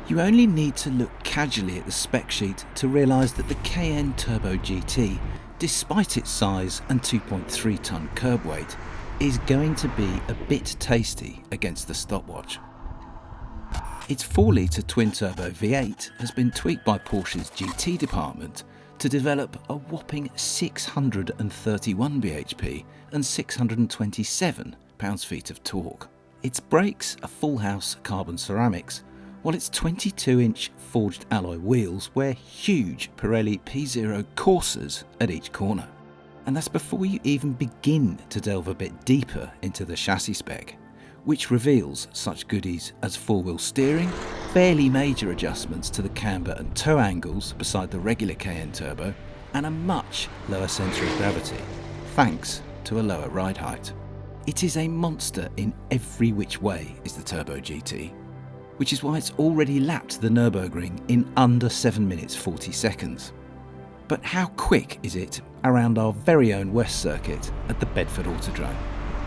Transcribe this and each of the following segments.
You only need to look casually at the spec sheet to realise that the Cayenne Turbo GT, despite its size and 2.3 tonne curb weight, is going to be a bit tasty against the stopwatch. Its 4-litre twin-turbo V8 has been tweaked by Porsche's GT department to develop a whopping 631 bhp and 627 pounds-feet of torque. Its brakes are full-house carbon ceramics, while its 22-inch forged alloy wheels wear huge Pirelli P0 coursers at each corner. And that's before you even begin to delve a bit deeper into the chassis spec, which reveals such goodies as 4-wheel steering, fairly major adjustments to the camber and toe angles beside the regular Cayenne Turbo, and a much lower centre of gravity, thanks to a lower ride height. It is a monster in every which way is the Turbo GT, which is why it's already lapped the Nürburgring in under 7 minutes 40 seconds. But how quick is it around our very own West Circuit at the Bedford Autodrome?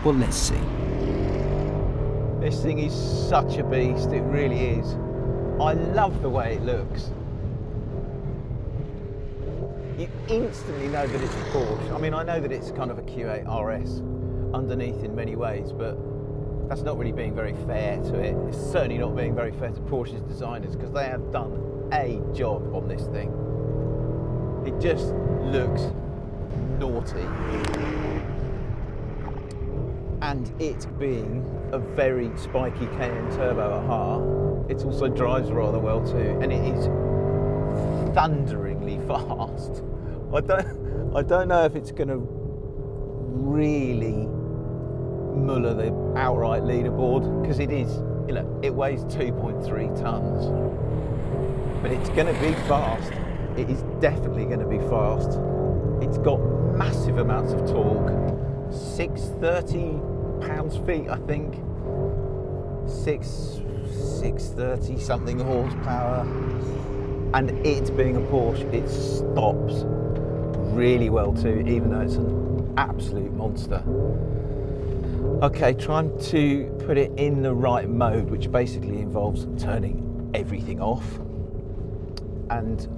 Well, let's see. This thing is such a beast, it really is. I love the way it looks. You instantly know that it's a Porsche. I mean, I know that it's kind of a Q8 RS underneath in many ways, but that's not really being very fair to it. It's certainly not being very fair to Porsche's designers, because they have done a job on this thing. It just looks naughty. And it being a very spiky Cayenne Turbo at heart, it also drives rather well too, and it is thunderingly fast. I don't know if it's going to really muller the outright leaderboard, because it is, you know, it weighs 2.3 tons, but it's going to be fast. It is definitely going to be fast. It's got massive amounts of torque, 630 pounds-feet, I think, 630 something horsepower, and it being a Porsche, it stops really well too, even though it's an absolute monster. Okay, trying to put it in the right mode, which basically involves turning everything off, and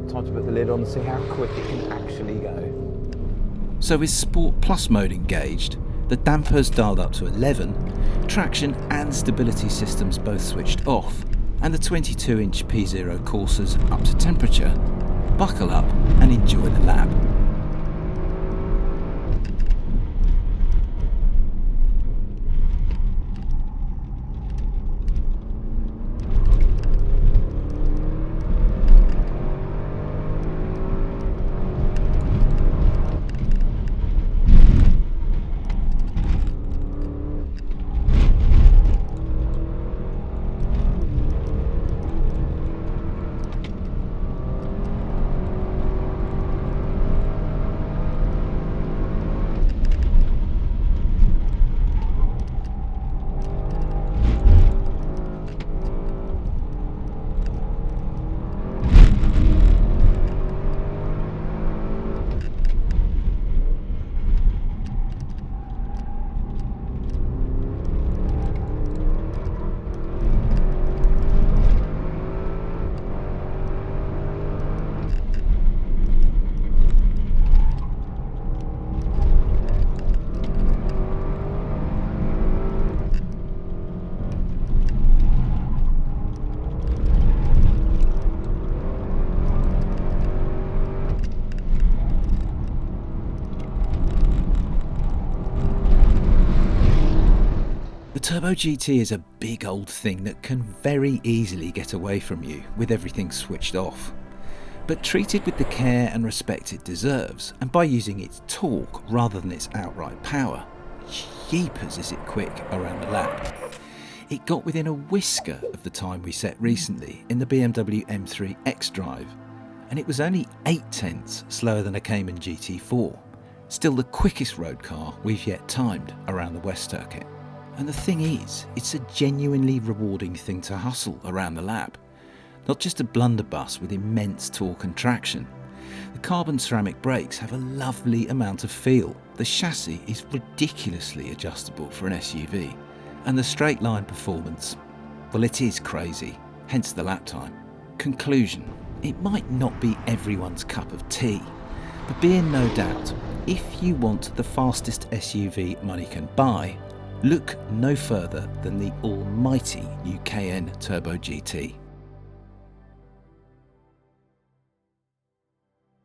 time to put the lid on and see how quick it can actually go. So with Sport Plus mode engaged, the dampers dialed up to 11, traction and stability systems both switched off, and the 22-inch P0 coursers up to temperature, buckle up and enjoy the lap. The Turbo GT is a big old thing that can very easily get away from you with everything switched off. But treated with the care and respect it deserves, and by using its torque rather than its outright power, jeepers is it quick around the lap. It got within a whisker of the time we set recently in the BMW M3 xDrive, and it was only 0.8 slower than a Cayman GT4, still the quickest road car we've yet timed around the West Circuit. And the thing is, it's a genuinely rewarding thing to hustle around the lap. Not just a blunderbuss with immense torque and traction. The carbon ceramic brakes have a lovely amount of feel. The chassis is ridiculously adjustable for an SUV. And the straight line performance, well, it is crazy. hence the lap time. Conclusion: it might not be everyone's cup of tea, but be in no doubt, if you want the fastest SUV money can buy, look no further than the almighty new Cayenne Turbo GT.